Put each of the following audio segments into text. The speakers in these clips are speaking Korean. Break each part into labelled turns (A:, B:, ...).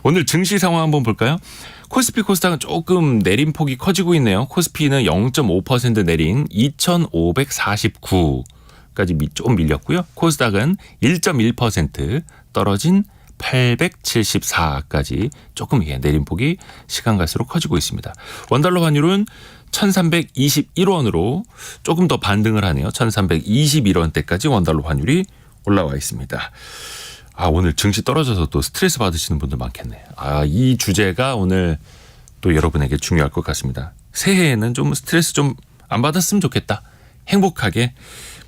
A: 오늘 증시 상황 한번 볼까요? 코스피 코스닥은 조금 내림폭이 커지고 있네요. 코스피는 0.5% 내린 2,549까지 좀 밀렸고요. 코스닥은 1.1% 떨어진 874까지 조금 내림폭이 시간 갈수록 커지고 있습니다. 원달러 환율은 1,321원으로 조금 더 반등을 하네요. 1,321원대까지 원달러 환율이 올라와 있습니다. 오늘 증시 떨어져서 또 스트레스 받으시는 분들 많겠네요. 이 주제가 오늘 또 여러분에게 중요할 것 같습니다. 새해에는 좀 스트레스 좀 안 받았으면 좋겠다. 행복하게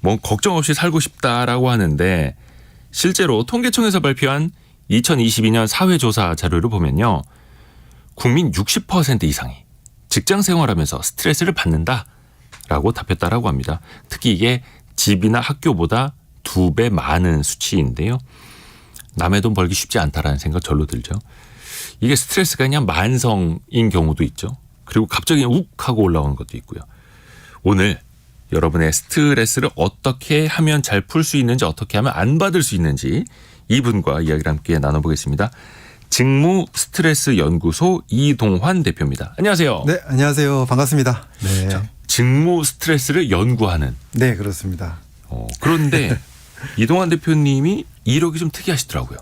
A: 뭐 걱정 없이 살고 싶다라고 하는데 실제로 통계청에서 발표한 2022년 사회조사 자료를 보면요. 국민 60% 이상이 직장 생활하면서 스트레스를 받는다라고 답했다라고 합니다. 특히 이게 집이나 학교보다 2배 많은 수치인데요. 남의 돈 벌기 쉽지 않다라는 생각 절로 들죠. 이게 스트레스가 그냥 만성인 경우도 있죠. 그리고 갑자기 욱 하고 올라오는 것도 있고요. 오늘 여러분의 스트레스를 어떻게 하면 잘 풀 수 있는지 어떻게 하면 안 받을 수 있는지 이분과 이야기를 함께 나눠보겠습니다. 직무 스트레스 연구소 이동환 대표입니다. 안녕하세요.
B: 네, 안녕하세요. 반갑습니다. 네.
A: 자, 직무 스트레스를 연구하는.
B: 네, 그렇습니다.
A: 그런데 이동환 대표님이 이력이 좀 특이하시더라고요.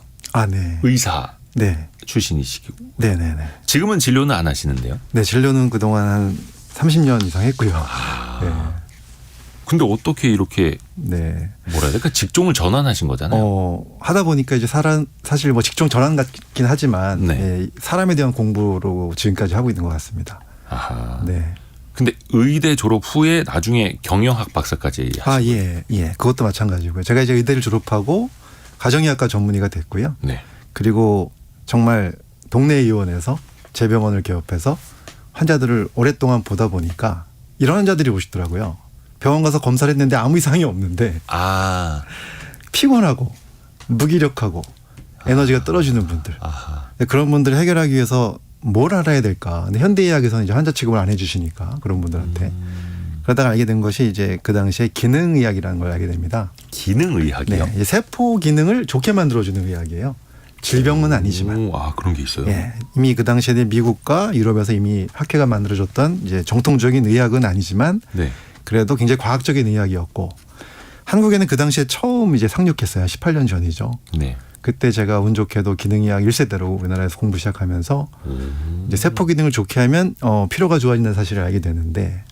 B: 네.
A: 의사
B: 네.
A: 출신이시고.
B: 네네네.
A: 지금은 진료는 안 하시는데요?
B: 네, 진료는 그동안 한 30년 이상 했고요.
A: 네. 근데 어떻게 이렇게
B: 네.
A: 뭐라 해야 될까? 직종을 전환하신 거잖아요.
B: 하다 보니까 이제 사실 뭐 직종 전환 같긴 하지만
A: 네.
B: 사람에 대한 공부로 지금까지 하고 있는 것 같습니다.
A: 아하.
B: 네.
A: 근데 의대 졸업 후에 나중에 경영학 박사까지 하시고.
B: 예. 그것도 마찬가지고요. 제가 이제 의대를 졸업하고 가정의학과 전문의가 됐고요.
A: 네.
B: 그리고 정말 동네 의원에서 제 병원을 개업해서 환자들을 오랫동안 보다 보니까 이런 환자들이 오시더라고요. 병원 가서 검사를 했는데 아무 이상이 없는데 피곤하고 무기력하고 에너지가 떨어지는 분들. 그런 분들을 해결하기 위해서 뭘 알아야 될까. 근데 현대의학에서는 이제 환자 취급을 안 해주시니까 그런 분들한테. 그러다가 알게 된 것이 이제 그 당시에 기능의학이라는 걸 알게 됩니다.
A: 기능의학이요?
B: 네, 세포 기능을 좋게 만들어주는 의학이에요. 질병은 아니지만.
A: 그런 게 있어요?
B: 예, 이미 그 당시에 미국과 유럽에서 이미 학회가 만들어졌던 이제 정통적인 의학은 아니지만
A: 네.
B: 그래도 굉장히 과학적인 의학이었고 한국에는 그 당시에 처음 이제 상륙했어요. 18년 전이죠.
A: 네.
B: 그때 제가 운 좋게도 기능의학 1세대로 우리나라에서 공부 시작하면서 이제 세포 기능을 좋게 하면 피로가 좋아진다는 사실을 알게 되는데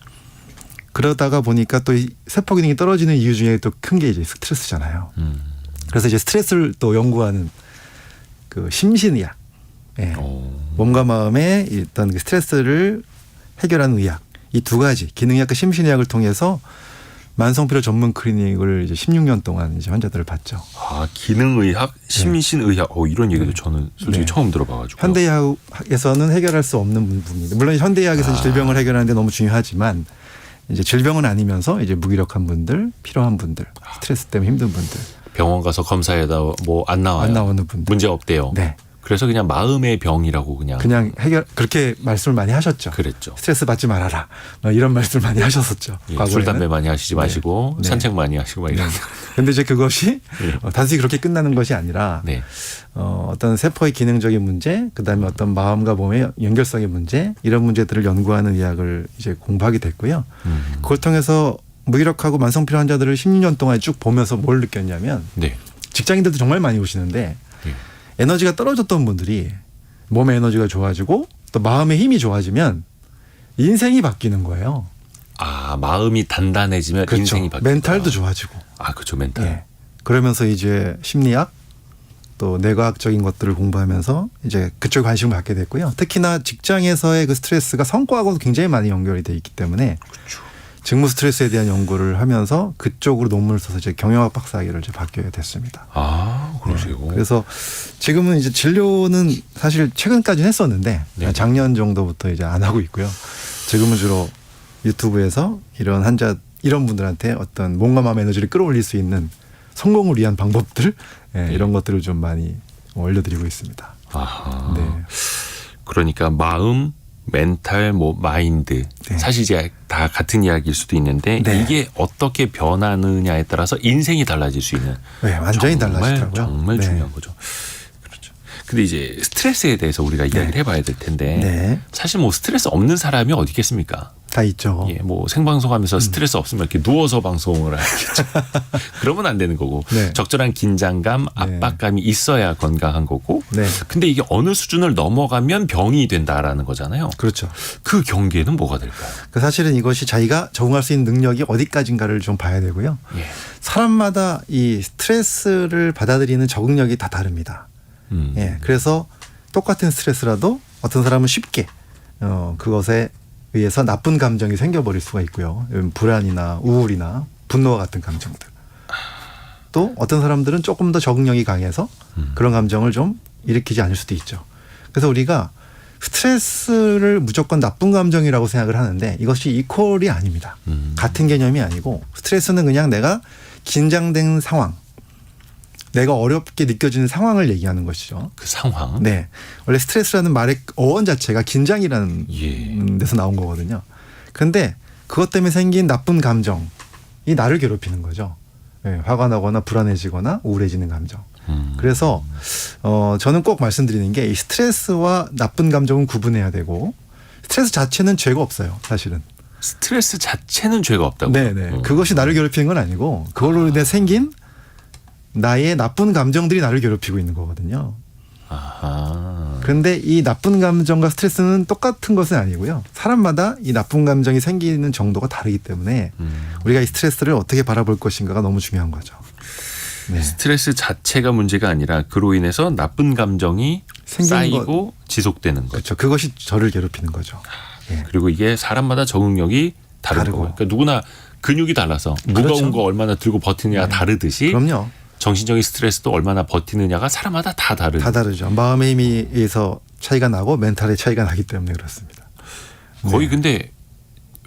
B: 그러다가 보니까 또 이 세포 기능이 떨어지는 이유 중에 또 큰 게 이제 스트레스잖아요. 그래서 이제 스트레스를 또 연구하는 그 심신의학, 몸과 마음의 일단 그 스트레스를 해결하는 의학, 이 두 가지 기능의학과 심신의학을 통해서 만성피로 전문 클리닉을 이제 16년 동안 이제 환자들을 봤죠.
A: 기능의학, 심신의학, 이런 얘기도 저는 솔직히 처음 들어봐가지고.
B: 현대의학에서는 해결할 수 없는 부분입니다. 물론 현대의학에서는 질병을 해결하는데 너무 중요하지만 이제 질병은 아니면서 이제 무기력한 분들, 피로한 분들, 스트레스 때문에 힘든 분들.
A: 병원 가서 검사에다 뭐 안 나와요.
B: 안 나오는 분들.
A: 문제 없대요.
B: 네.
A: 그래서 그냥 마음의 병이라고 그냥
B: 그렇게 말씀을 많이 하셨죠.
A: 그랬죠.
B: 스트레스 받지 말아라. 이런 말씀을 많이 하셨었죠.
A: 술 담배 많이 하시지 마시고 산책 많이 하시고 막 이런.
B: 그런데 이제 그것이 단순히 그렇게 끝나는 것이 아니라 어떤 세포의 기능적인 문제, 그다음에 어떤 마음과 몸의 연결성의 문제 이런 문제들을 연구하는 의학을 이제 공부하게 됐고요. 그걸 통해서 무기력하고 만성피로 환자들을 16년 동안 쭉 보면서 뭘 느꼈냐면 직장인들도 정말 많이 오시는데 에너지가 떨어졌던 분들이 몸의 에너지가 좋아지고 또 마음의 힘이 좋아지면 인생이 바뀌는 거예요.
A: 마음이 단단해지면
B: 그렇죠.
A: 인생이 바뀌고.
B: 멘탈도 좋아지고.
A: 그렇죠. 멘탈.
B: 예. 그러면서 이제 심리학 또 뇌과학적인 것들을 공부하면서 이제 그쪽에 관심을 갖게 됐고요. 특히나 직장에서의 그 스트레스가 성과하고도 굉장히 많이 연결이 돼 있기 때문에
A: 그렇죠.
B: 직무 스트레스에 대한 연구를 하면서 그쪽으로 논문을 써서 이제 경영학 박사학위를 이제 받게 됐습니다.
A: 그러세요.
B: 그래서 지금은 이제 진료는 사실 최근까지는 했었는데 작년 정도부터 이제 안 하고 있고요. 지금은 주로 유튜브에서 이런 분들한테 어떤 몸과 마음 에너지를 끌어올릴 수 있는 성공을 위한 방법들 이런 것들을 좀 많이 올려드리고 있습니다. 네.
A: 그러니까 마음, 멘탈, 마인드 사실 이제 다 같은 이야기일 수도 있는데 이게 어떻게 변하느냐에 따라서 인생이 달라질 수 있는
B: 완전히 달라지더라고요.
A: 정말 중요한 거죠. 그렇죠. 근데 이제 스트레스에 대해서 우리가 이야기를
B: 네.
A: 해봐야 될 텐데
B: 네.
A: 사실 뭐 스트레스 없는 사람이 어디 있겠습니까?
B: 다 있죠.
A: 예, 뭐 생방송하면서 스트레스 없으면 이렇게 누워서 방송을 하겠죠. 그러면 안 되는 거고
B: 네.
A: 적절한 긴장감, 압박감이 있어야 건강한 거고.
B: 네.
A: 근데 이게 어느 수준을 넘어가면 병이 된다라는 거잖아요.
B: 그렇죠.
A: 그 경계는 뭐가 될까요?
B: 그 사실은 이것이 자기가 적응할 수 있는 능력이 어디까지인가를 좀 봐야 되고요.
A: 예.
B: 사람마다 이 스트레스를 받아들이는 적응력이 다 다릅니다. 예, 그래서 똑같은 스트레스라도 어떤 사람은 쉽게 그것에 의해서 나쁜 감정이 생겨버릴 수가 있고요. 불안이나 우울이나 분노와 같은 감정들. 또 어떤 사람들은 조금 더 적응력이 강해서 그런 감정을 좀 일으키지 않을 수도 있죠. 그래서 우리가 스트레스를 무조건 나쁜 감정이라고 생각을 하는데 이것이 이퀄이 아닙니다. 같은 개념이 아니고 스트레스는 그냥 내가 긴장된 상황, 내가 어렵게 느껴지는 상황을 얘기하는 것이죠.
A: 그 상황.
B: 네. 원래 스트레스라는 말의 어원 자체가 긴장이라는
A: 예.
B: 데서 나온 거거든요. 근데 그것 때문에 생긴 나쁜 감정이 나를 괴롭히는 거죠. 네, 화가 나거나 불안해지거나 우울해지는 감정. 그래서 저는 꼭 말씀드리는 게 이 스트레스와 나쁜 감정은 구분해야 되고 스트레스 자체는 죄가 없어요. 사실은.
A: 스트레스 자체는 죄가 없다고.
B: 네네. 그것이 나를 괴롭히는 건 아니고 그걸로 인해 생긴 나의 나쁜 감정들이 나를 괴롭히고 있는 거거든요.
A: 아하.
B: 그런데 이 나쁜 감정과 스트레스는 똑같은 것은 아니고요. 사람마다 이 나쁜 감정이 생기는 정도가 다르기 때문에 우리가 이 스트레스를 어떻게 바라볼 것인가가 너무 중요한 거죠. 네.
A: 스트레스 자체가 문제가 아니라 그로 인해서 나쁜 감정이
B: 생긴
A: 쌓이고 지속되는 거죠.
B: 그렇죠. 그것이 저를 괴롭히는 거죠. 예.
A: 그리고 이게 사람마다 적응력이 다른
B: 다르고.
A: 거고요. 그러니까 누구나 근육이 달라서 무거운
B: 그렇죠.
A: 거 얼마나 들고 버티느냐가
B: 네.
A: 다르듯이
B: 그럼요.
A: 정신적인 스트레스도 얼마나 버티느냐가 사람마다 다 다른.
B: 다 다르죠. 마음의 힘에서 차이가 나고 멘탈의 차이가 나기 때문에 그렇습니다.
A: 거의
B: 네.
A: 근데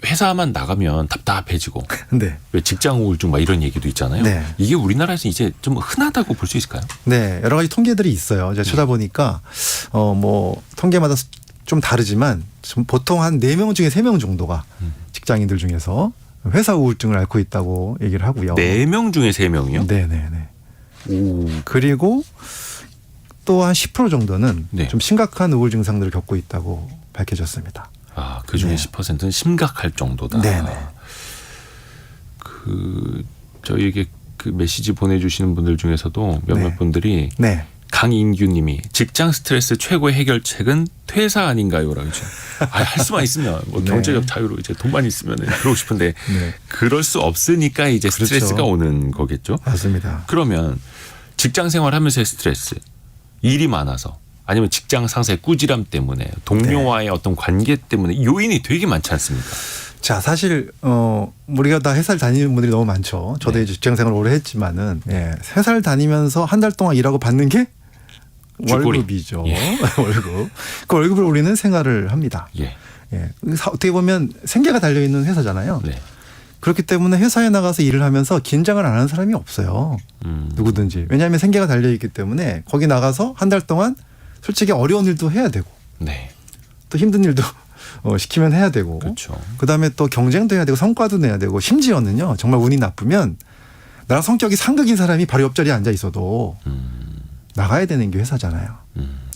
A: 회사만 나가면 답답해지고
B: 네.
A: 왜 직장 우울증 막 이런 얘기도 있잖아요.
B: 네.
A: 이게 우리나라에서 이제 좀 흔하다고 볼 수 있을까요?
B: 네, 여러 가지 통계들이 있어요. 제가 찾아보니까 뭐 통계마다 좀 다르지만 보통 한 4명 중에 3명 정도가 직장인들 중에서 회사 우울증을 앓고 있다고 얘기를 하고요.
A: 4명 중에 3명이요?
B: 네, 네, 네.
A: 오.
B: 그리고 또 한 10% 정도는
A: 네.
B: 좀 심각한 우울 증상들을 겪고 있다고 밝혀졌습니다.
A: 아, 그 중에
B: 네.
A: 10%는 심각할 정도다.
B: 네, 네.
A: 저희에게 그 메시지 보내주시는 분들 중에서도 몇몇
B: 네.
A: 분들이
B: 네.
A: 강인규님이 직장 스트레스 최고의 해결책은 퇴사 아닌가요라고 하죠. 할 수만 있으면 뭐
B: 네.
A: 경제적 자유로 이제 돈만 있으면 그러고 싶은데
B: 네.
A: 그럴 수 없으니까 이제
B: 그렇죠.
A: 스트레스가 오는 거겠죠.
B: 맞습니다.
A: 그러면 직장 생활하면서의 스트레스, 일이 많아서 아니면 직장 상사의 꾸지람 때문에 동료와의 어떤 관계 때문에 요인이 되게 많지 않습니까?
B: 자, 사실 우리가 다 회사를 다니는 분들이 너무 많죠. 저도
A: 네.
B: 이제 직장 생활을 오래 했지만은 회사를 다니면서 한 달 동안 일하고 받는 게
A: 쥐꼬리.
B: 월급이죠.
A: 예.
B: 월급. 그 월급을 우리는 생활을 합니다.
A: 예.
B: 예. 어떻게 보면 생계가 달려 있는 회사잖아요.
A: 네.
B: 그렇기 때문에 회사에 나가서 일을 하면서 긴장을 안 하는 사람이 없어요. 누구든지. 왜냐하면 생계가 달려 있기 때문에 거기 나가서 한 달 동안 솔직히 어려운 일도 해야 되고
A: 네.
B: 또 힘든 일도 시키면 해야 되고
A: 그렇죠.
B: 그다음에 또 경쟁도 해야 되고 성과도 내야 되고 심지어는요 정말 운이 나쁘면 나랑 성격이 상극인 사람이 바로 옆자리에 앉아 있어도 나가야 되는 게 회사잖아요.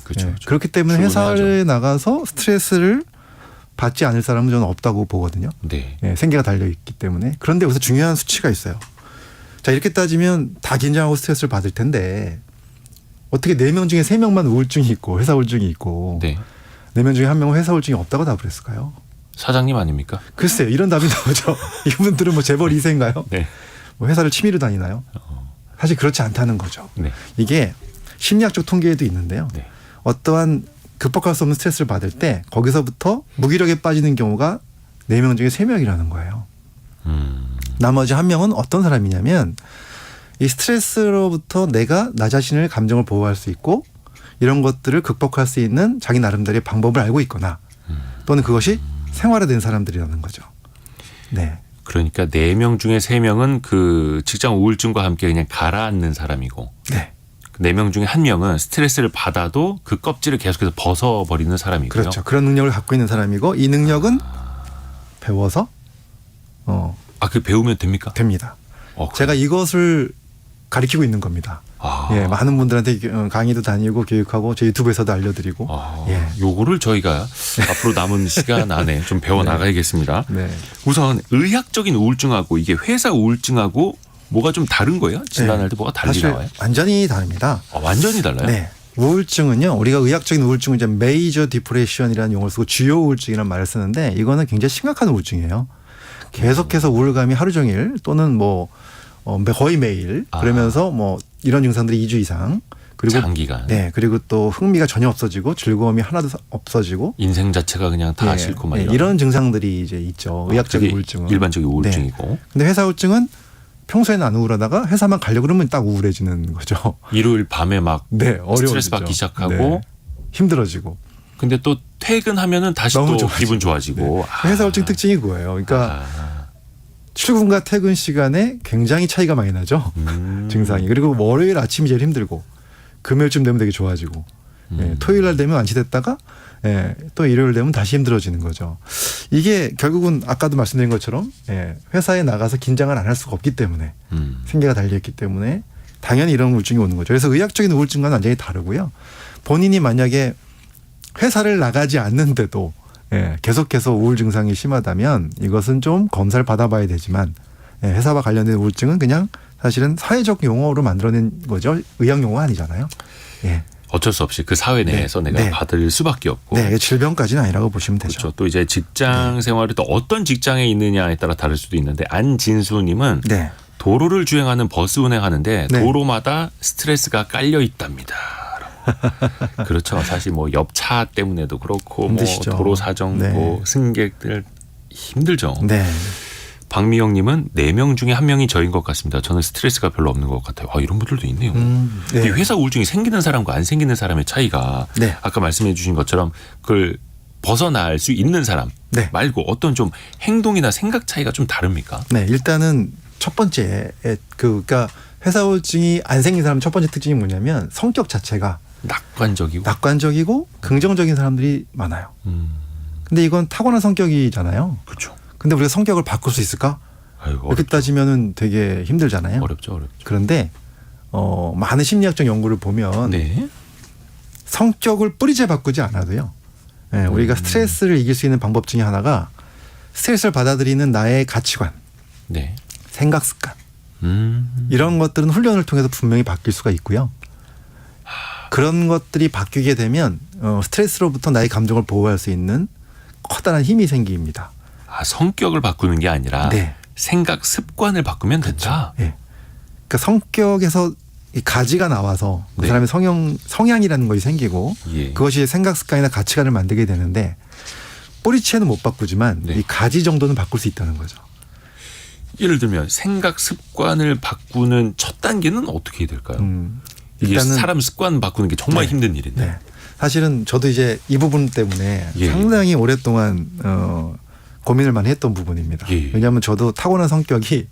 A: 그렇죠.
B: 예,
A: 그렇죠.
B: 그렇기 때문에
A: 출근해야죠.
B: 회사에 나가서 스트레스를 받지 않을 사람은 저는 없다고 보거든요.
A: 네.
B: 예, 생계가 달려 있기 때문에. 그런데 여기서 중요한 수치가 있어요. 자, 이렇게 따지면 다 긴장하고 스트레스를 받을 텐데 어떻게 4명 중에 3명만 우울증이 있고 회사 우울증이 있고
A: 네.
B: 4명 중에 1명은 회사 우울증이 없다고 답을 했을까요?
A: 사장님 아닙니까?
B: 글쎄요. 이런 답이 나오죠. 이분들은 뭐 재벌 2세인가요?
A: 네.
B: 뭐 회사를 취미로 다니나요? 사실 그렇지 않다는 거죠.
A: 네.
B: 이게 심리학적 통계에도 있는데요.
A: 네.
B: 어떠한 극복할 수 없는 스트레스를 받을 때 거기서부터 무기력에 빠지는 경우가 4명 중에 3명이라는 거예요. 나머지 1명은 어떤 사람이냐면 이 스트레스로부터 내가 나 자신을 감정을 보호할 수 있고 이런 것들을 극복할 수 있는 자기 나름대로의 방법을 알고 있거나 또는 그것이 생활화된 사람들이라는 거죠. 네.
A: 그러니까 4명 중에 3명은 그 직장 우울증과 함께 그냥 가라앉는 사람이고
B: 네.
A: 4명 중에 1명은 스트레스를 받아도 그 껍질을 계속해서 벗어버리는 사람이고요.
B: 그렇죠. 그런 능력을 갖고 있는 사람이고 이 능력은 배워서
A: 그 배우면 됩니까?
B: 됩니다.
A: 그래요?
B: 제가 이것을 가르치고 있는 겁니다.
A: 아.
B: 예, 많은 분들한테 강의도 다니고 교육하고 제 유튜브에서도 알려드리고.
A: 아,
B: 예.
A: 요거를 저희가 앞으로 남은 시간 안에 좀 배워 나가야겠습니다.
B: 네.
A: 우선 의학적인 우울증하고 이게 회사 우울증하고 뭐가 좀 다른 거예요? 진단할 때 뭐가 달리
B: 사실
A: 나와요?
B: 완전히 다릅니다.
A: 아, 완전히 달라요?
B: 네. 우울증은요, 우리가 의학적인 우울증은 이제 메이저 디프레션이라는 용어를 쓰고 주요 우울증이라는 말을 쓰는데 이거는 굉장히 심각한 우울증이에요. 계속해서 우울감이 하루 종일 또는 뭐 거의 매일 그러면서 뭐 이런 증상들이 2주 이상 그리고
A: 장기간.
B: 네, 그리고 또 흥미가 전혀 없어지고 즐거움이 하나도 없어지고
A: 인생 자체가 그냥 다
B: 네,
A: 싫고 막
B: 네, 이런 증상들이 이제 있죠. 의학적인
A: 그게
B: 우울증은.
A: 일반적인 우울증이고.
B: 네. 근데 회사 우울증은 평소에는 안 우울하다가 회사만 가려고 그러면 딱 우울해지는 거죠.
A: 일요일 밤에 막
B: 네, 어려워지죠.
A: 스트레스 받기 시작하고
B: 네, 힘들어지고.
A: 근데 또 퇴근하면은 다시
B: 너무
A: 또
B: 좋아지고.
A: 기분 좋아지고.
B: 네. 회사 우울증 특징이 그거예요. 그러니까 출근과 퇴근 시간에 굉장히 차이가 많이 나죠. 증상이. 그리고 월요일 아침이 제일 힘들고 금요일쯤 되면 되게 좋아지고 예, 토요일 날 되면 완치됐다가 예, 또 일요일 되면 다시 힘들어지는 거죠. 이게 결국은 아까도 말씀드린 것처럼 예, 회사에 나가서 긴장을 안 할 수가 없기 때문에 생계가 달려있기 때문에 당연히 이런 우울증이 오는 거죠. 그래서 의학적인 우울증과는 완전히 다르고요. 본인이 만약에 회사를 나가지 않는데도 예, 계속해서 우울 증상이 심하다면 이것은 좀 검사를 받아봐야 되지만 예, 회사와 관련된 우울증은 그냥 사실은 사회적 용어로 만들어낸 거죠. 의학 용어가 아니잖아요. 예.
A: 어쩔 수 없이 그 사회 내에서
B: 네.
A: 내가
B: 네.
A: 받을 수밖에 없고.
B: 네, 이게 질병까지는 아니라고 보시면 되죠.
A: 그렇죠. 또 이제 직장 생활이 또 어떤 직장에 있느냐에 따라 다를 수도 있는데 안진수님은
B: 네.
A: 도로를 주행하는 버스 운행하는데
B: 네.
A: 도로마다 스트레스가 깔려 있답니다. 그렇죠. 사실 뭐 옆차 때문에도 그렇고
B: 힘드시죠.
A: 뭐 도로 사정,
B: 네.
A: 뭐 승객들 힘들죠.
B: 네.
A: 박미영님은 4명 중에 1명이 저인 것 같습니다. 저는 스트레스가 별로 없는 것 같아요. 아, 이런 분들도 있네요.
B: 네.
A: 이 회사 우울증이 생기는 사람과 안 생기는 사람의 차이가
B: 네.
A: 아까 말씀해 주신 것처럼 그걸 벗어날 수 있는 사람
B: 네.
A: 말고 어떤 좀 행동이나 생각 차이가 좀 다릅니까?
B: 네, 일단은 첫 번째 그러니까 회사 우울증이 안 생긴 사람 첫 번째 특징이 뭐냐면 성격 자체가
A: 낙관적이고.
B: 낙관적이고 긍정적인 사람들이 많아요. 근데 이건 타고난 성격이잖아요.
A: 그렇죠.
B: 근데 우리가 성격을 바꿀 수 있을까?
A: 아이고,
B: 이렇게 따지면은 되게 힘들잖아요.
A: 어렵죠.
B: 그런데 많은 심리학적 연구를 보면
A: 네.
B: 성격을 뿌리째 바꾸지 않아도요. 네, 우리가 스트레스를 이길 수 있는 방법 중에 하나가 스트레스를 받아들이는 나의 가치관,
A: 네.
B: 생각 습관 이런 것들은 훈련을 통해서 분명히 바뀔 수가 있고요. 그런 것들이 바뀌게 되면 스트레스로부터 나의 감정을 보호할 수 있는 커다란 힘이 생깁니다.
A: 아, 성격을 바꾸는 게 아니라
B: 네.
A: 생각 습관을 바꾸면 된다.
B: 예. 그러니까 성격에서 이 가지가 나와서 그
A: 네.
B: 사람의 성향이라는 것이 생기고
A: 예.
B: 그것이 생각 습관이나 가치관을 만들게 되는데 뿌리채는 못 바꾸지만
A: 네.
B: 이 가지 정도는 바꿀 수 있다는 거죠.
A: 예를 들면 생각 습관을 바꾸는 첫 단계는 어떻게 해야 될까요? 이게
B: 일단은
A: 사람 습관 바꾸는 게 정말
B: 네.
A: 힘든 일인데.
B: 네. 사실은 저도 이제 이 부분 때문에
A: 예.
B: 상당히 오랫동안 고민을 많이 했던 부분입니다.
A: 예.
B: 왜냐하면 저도 타고난 성격이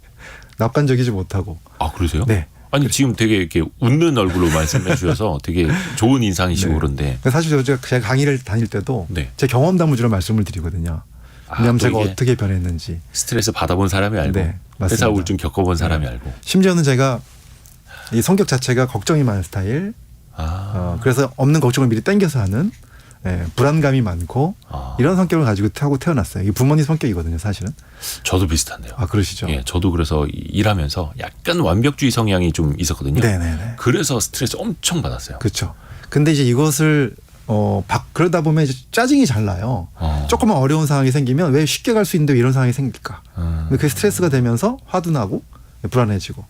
B: 낙관적이지 못하고.
A: 아, 그러세요?
B: 네.
A: 아니 지금 되게 이렇게 웃는 얼굴로 말씀해 주셔서 되게 좋은 인상이시고
B: 네.
A: 그런데.
B: 사실 제가 강의를 다닐 때도
A: 네.
B: 제 경험담 위주로 말씀을 드리거든요. 왜냐하면
A: 또
B: 제가
A: 이게
B: 어떻게 변했는지.
A: 스트레스 받아본 사람이 알고
B: 네, 맞습니다.
A: 회사 우울증 겪어본 사람이
B: 네.
A: 알고.
B: 심지어는 제가 이 성격 자체가 걱정이 많은 스타일. 그래서 없는 걱정을 미리 땡겨서 하는 불안감이 많고 이런 성격을 가지고 태어났어요. 이게 부모님 성격이거든요, 사실은.
A: 저도 비슷한데요.
B: 아, 그러시죠?
A: 예, 저도 그래서 일하면서 약간 완벽주의 성향이 좀 있었거든요.
B: 네네네.
A: 그래서 스트레스 엄청 받았어요.
B: 그렇죠. 근데 이제 이것을 그러다 보면 이제 짜증이 잘 나요. 조금만 어려운 상황이 생기면 왜 쉽게 갈 수 있는데 왜 이런 상황이 생길까? 근데 그게 스트레스가 되면서 화도 나고 불안해지고.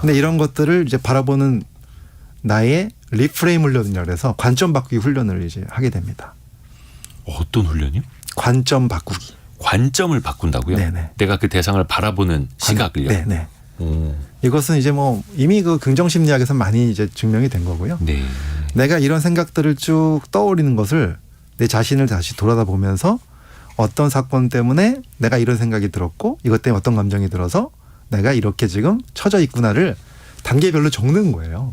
B: 근데 이런 것들을 이제 바라보는 나의 리프레임 훈련이라고 해서 관점 바꾸기 훈련을 이제 하게 됩니다.
A: 어떤 훈련이요?
B: 관점 바꾸기.
A: 관점을 바꾼다고요?
B: 네네.
A: 내가 그 대상을 바라보는 시각을요?
B: 네네.
A: 오.
B: 이것은 이제 뭐 이미 그 긍정심리학에서 많이 이제 증명이 된 거고요.
A: 네.
B: 내가 이런 생각들을 쭉 떠올리는 것을 내 자신을 다시 돌아다보면서 어떤 사건 때문에 내가 이런 생각이 들었고 이것 때문에 어떤 감정이 들어서 내가 이렇게 지금 처져 있구나를 단계별로 적는 거예요.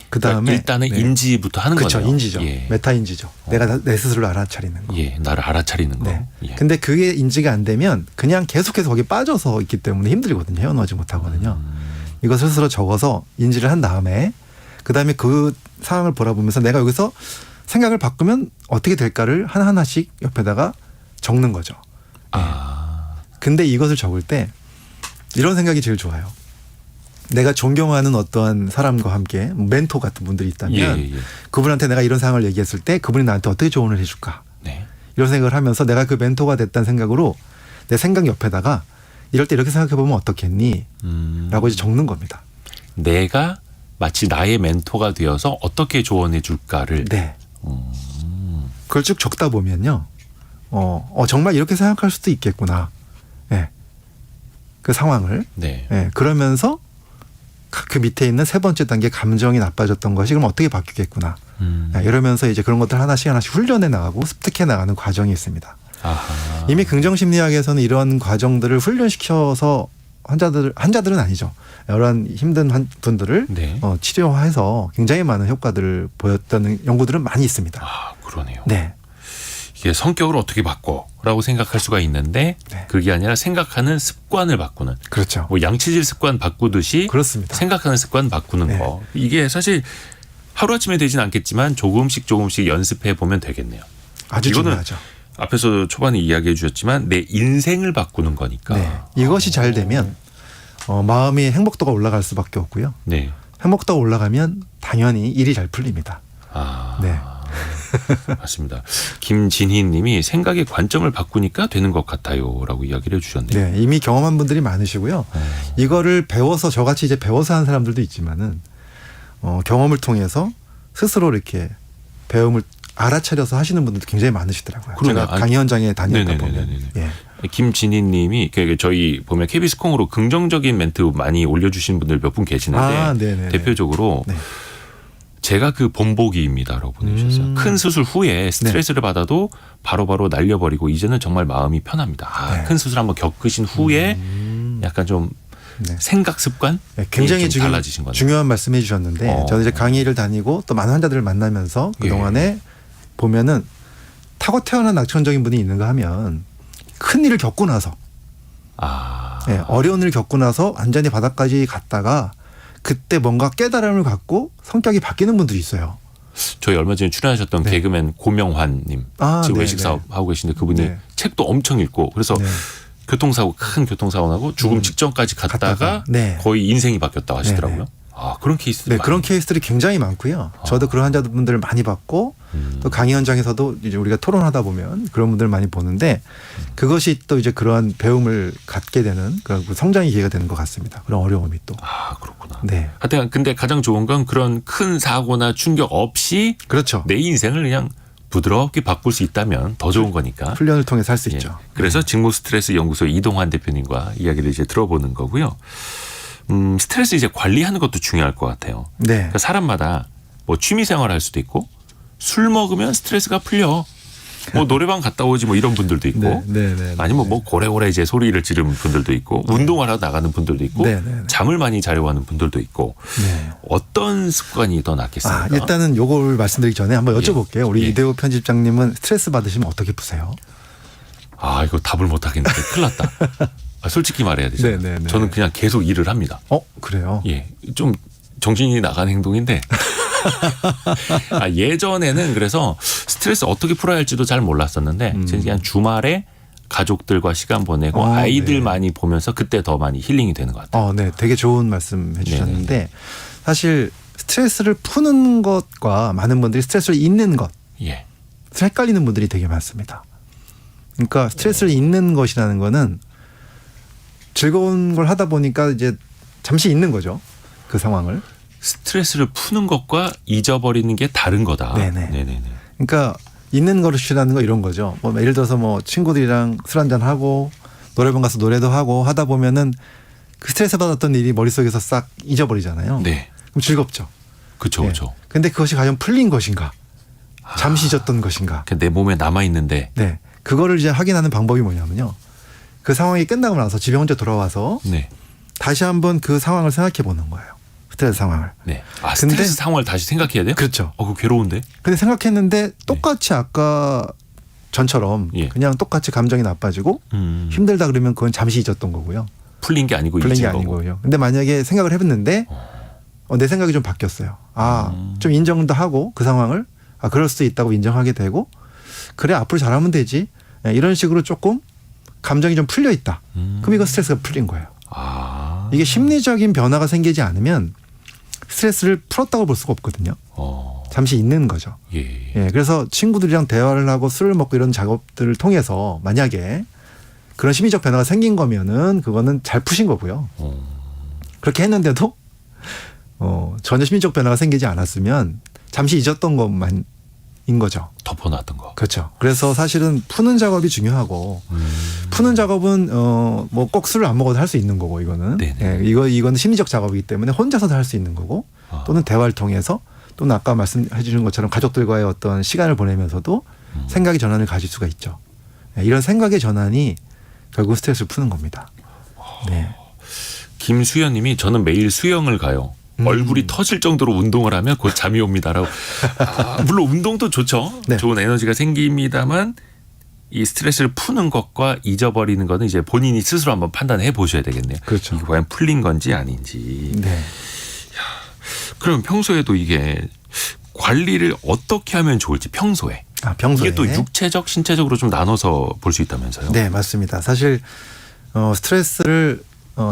B: 그다음에
A: 그러니까 일단은
B: 네.
A: 인지부터 하는
B: 그렇죠.
A: 거네요.
B: 인지죠.
A: 예.
B: 메타인지죠. 내가 내 스스로를 알아차리는 거.
A: 예, 나를 알아차리는 거.
B: 네.
A: 예.
B: 근데 그게 인지가 안 되면 그냥 계속해서 거기 빠져서 있기 때문에 힘들거든요. 헤어나오지 못하거든요. 이것을 스스로 적어서 인지를 한 다음에 그다음에 그 상황을 바라보면서 내가 여기서 생각을 바꾸면 어떻게 될까를 하나하나씩 옆에다가 적는 거죠. 근데 이것을 적을 때 이런 생각이 제일 좋아요. 내가 존경하는 어떠한 사람과 함께 멘토 같은 분들이 있다면 그분한테 내가 이런 상황을 얘기했을 때 그분이 나한테 어떻게 조언을 해줄까.
A: 네.
B: 이런 생각을 하면서 내가 그 멘토가 됐다는 생각으로 내 생각 옆에다가 이럴 때 이렇게 생각해보면 어떻겠니? 라고 이제 적는 겁니다.
A: 내가 마치 나의 멘토가 되어서 어떻게 조언해 줄까를.
B: 네. 그걸 쭉 적다 보면요. 정말 이렇게 생각할 수도 있겠구나. 네. 그 상황을.
A: 네.
B: 네. 그러면서 그 밑에 있는 세 번째 단계 감정이 나빠졌던 것이 그럼 어떻게 바뀌겠구나. 네. 이러면서 이제 그런 것들 하나씩 훈련해 나가고 습득해 나가는 과정이 있습니다.
A: 아하.
B: 이미 긍정심리학에서는 이런 과정들을 훈련시켜서 환자들은 아니죠. 이러한 힘든 분들을
A: 네.
B: 치료해서 굉장히 많은 효과들을 보였다는 연구들은 많이 있습니다.
A: 아, 그러네요.
B: 네.
A: 이게 성격을 어떻게 바꿔라고 생각할 수가 있는데
B: 네.
A: 그게 아니라 생각하는 습관을 바꾸는.
B: 그렇죠.
A: 뭐 양치질 습관 바꾸듯이
B: 그렇습니다.
A: 생각하는 습관 바꾸는
B: 네.
A: 거. 이게 사실 하루아침에 되진 않겠지만 조금씩 연습해 보면 되겠네요.
B: 아주
A: 이거는
B: 중요하죠.
A: 앞에서 초반에 이야기해 주셨지만 내 인생을 바꾸는 거니까.
B: 네. 이것이 잘 되면 마음이 행복도가 올라갈 수밖에 없고요.
A: 네.
B: 행복도가 올라가면 당연히 일이 잘 풀립니다.
A: 아.
B: 네.
A: 맞습니다. 김진희 님이 생각의 관점을 바꾸니까 되는 것 같아요라고 이야기를 해 주셨네요.
B: 네. 이미 경험한 분들이 많으시고요. 이거를 배워서 저같이 이제 배워서 하는 사람들도 있지만은 경험을 통해서 스스로 이렇게 배움을 알아차려서 하시는 분들도 굉장히 많으시더라고요.
A: 그러네요.
B: 제가 강의 현장에 다녔다 보면.
A: 네네네네네.
B: 예.
A: 김진희 님이 저희 보면 KBS 콩으로 긍정적인 멘트 많이 올려주시는 분들 몇 분 계시는데
B: 네네네.
A: 대표적으로
B: 네.
A: 제가 그 본보기입니다라고 보내주셨어요. 큰 수술 후에 스트레스를 받아도 바로바로 날려버리고 이제는 정말 마음이 편합니다.
B: 네.
A: 큰 수술 한번 겪으신 후에 약간 좀
B: 네.
A: 생각 습관
B: 네, 굉장히
A: 좀 달라지신 거네요.
B: 중요한 말씀해 주셨는데 저는 이제 강의를 다니고 또 많은 환자들을 만나면서 그동안에 보면은 타고 태어난 낙천적인 분이 있는가 하면 큰 일을 겪고 나서 네, 어려운 일을 겪고 나서 완전히 바닥까지 갔다가 그때 뭔가 깨달음을 갖고 성격이 바뀌는 분들이 있어요.
A: 저희 얼마 전에 출연하셨던
B: 네.
A: 개그맨 고명환님 지금 외식 사업 하고 계신데 그분이
B: 네.
A: 책도 엄청 읽고 그래서
B: 네.
A: 큰 교통사고 나고 죽음 직전까지 갔다가
B: 네.
A: 거의 인생이 바뀌었다고 하시더라고요.
B: 네,
A: 그런 케이스들
B: 네, 그런 케이스들이 굉장히 많고요. 저도 그런 환자분들을 많이 봤고 또 강의 현장에서도 이제 우리가 토론하다 보면 그런 분들 많이 보는데 그것이 또 이제 그러한 배움을 갖게 되는 그런 성장의 기회가 되는 것 같습니다. 그런 어려움이 또.
A: 그렇구나.
B: 네.
A: 하여튼 근데 가장 좋은 건 그런 큰 사고나 충격 없이
B: 그렇죠.
A: 내 인생을 그냥 부드럽게 바꿀 수 있다면 더 좋은 거니까.
B: 훈련을 통해서 할 수
A: 예.
B: 있죠.
A: 그래서 직무 스트레스 연구소 이동환 대표님과 이야기를 이제 들어보는 거고요. 스트레스 이제 관리하는 것도 중요할 것 같아요.
B: 네.
A: 그러니까 사람마다 뭐 취미 생활을 할 수도 있고 술 먹으면 스트레스가 풀려. 뭐 노래방 갔다 오지 뭐 이런 분들도 있고
B: 네.
A: 아니면 뭐 고래고래 이제 소리를 지르는 분들도 있고 운동하러 나가는 분들도 있고
B: 네.
A: 잠을 많이 자려고 하는 분들도 있고
B: 네.
A: 어떤 습관이 더 낫겠습니까?
B: 일단은 요걸 말씀드리기 전에 한번 여쭤볼게요. 우리 이대호 편집장님은 스트레스 받으시면 어떻게 푸세요?
A: 이거 답을 못 하겠는데 큰일 났다. 솔직히 말해야 되죠.
B: 네.
A: 저는 그냥 계속 일을 합니다.
B: 그래요?
A: 예, 좀 정신이 나간 행동인데 예전에는 그래서 스트레스 어떻게 풀어야 할지도 잘 몰랐었는데 그냥 주말에 가족들과 시간 보내고 아이들
B: 네.
A: 많이 보면서 그때 더 많이 힐링이 되는 것 같아요.
B: 네, 되게 좋은 말씀 해주셨는데 사실 스트레스를 푸는 것과 많은 분들이 스트레스를 잊는 것
A: 예.
B: 헷갈리는 분들이 되게 많습니다. 그러니까 스트레스를 잊는 것이라는 거는 즐거운 걸 하다 보니까 이제 잠시 잊는 거죠. 그 상황을.
A: 스트레스를 푸는 것과 잊어버리는 게 다른 거다.
B: 네네. 그러니까 잊는 것이라는 거 이런 거죠. 뭐 예를 들어서 뭐 친구들이랑 술 한잔 하고 노래방 가서 노래도 하고 하다 보면은 그 스트레스 받았던 일이 머릿속에서 싹 잊어버리잖아요.
A: 네.
B: 그럼 즐겁죠.
A: 그렇죠.
B: 근데 그것이 과연 풀린 것인가? 잠시 잊었던 것인가?
A: 내 몸에 남아 있는데.
B: 네. 그거를 이제 확인하는 방법이 뭐냐면요. 그 상황이 끝나고 나서 집에 혼자 돌아와서
A: 네.
B: 다시 한번 그 상황을 생각해 보는 거예요. 스트레스 상황을.
A: 네. 스트레스 상황을 다시 생각해야 돼요?
B: 그렇죠.
A: 그거 괴로운데?
B: 근데 생각했는데 똑같이 아까 전처럼
A: 예.
B: 그냥 똑같이 감정이 나빠지고 힘들다 그러면 그건 잠시 잊었던 거고요.
A: 풀린 게 아니고
B: 풀린 게
A: 잊은 거고.
B: 아니고요. 근데 만약에 생각을 해봤는데 내 생각이 좀 바뀌었어요. 좀 인정도 하고 그 상황을 그럴 수도 있다고 인정하게 되고 그래 앞으로 잘하면 되지. 이런 식으로 조금 감정이 좀 풀려 있다. 그럼 이거 스트레스가 풀린 거예요. 이게 심리적인 변화가 생기지 않으면 스트레스를 풀었다고 볼 수가 없거든요. 잠시 있는 거죠.
A: 예.
B: 그래서 친구들이랑 대화를 하고 술을 먹고 이런 작업들을 통해서 만약에 그런 심리적 변화가 생긴 거면은 그거는 잘 푸신 거고요. 그렇게 했는데도 전혀 심리적 변화가 생기지 않았으면 잠시 잊었던 것만인 거죠.
A: 덮어놨던 거.
B: 그렇죠. 그래서 사실은 푸는 작업이 중요하고 푸는 작업은 뭐 꼭 술을 안 먹어도 할 수 있는 거고 이거는 이거는 심리적 작업이기 때문에 혼자서도 할 수 있는 거고 또는 대화를 통해서 또는 아까 말씀해 주신 것처럼 가족들과의 어떤 시간을 보내면서도 생각의 전환을 가질 수가 있죠. 이런 생각의 전환이 결국 스트레스를 푸는 겁니다. 네.
A: 김수현님이 저는 매일 수영을 가요. 얼굴이 터질 정도로 운동을 하면 곧 잠이 옵니다라고. 물론 운동도 좋죠.
B: 네.
A: 좋은 에너지가 생깁니다만 이 스트레스를 푸는 것과 잊어버리는 거는 이제 본인이 스스로 한번 판단해 보셔야 되겠네요.
B: 그렇죠.
A: 이게 과연 풀린 건지 아닌지.
B: 네.
A: 그럼 평소에도 이게 관리를 어떻게 하면 좋을지 평소에.
B: 평소에.
A: 이게 또 육체적, 신체적으로 좀 나눠서 볼 수 있다면서요?
B: 네, 맞습니다. 사실 스트레스를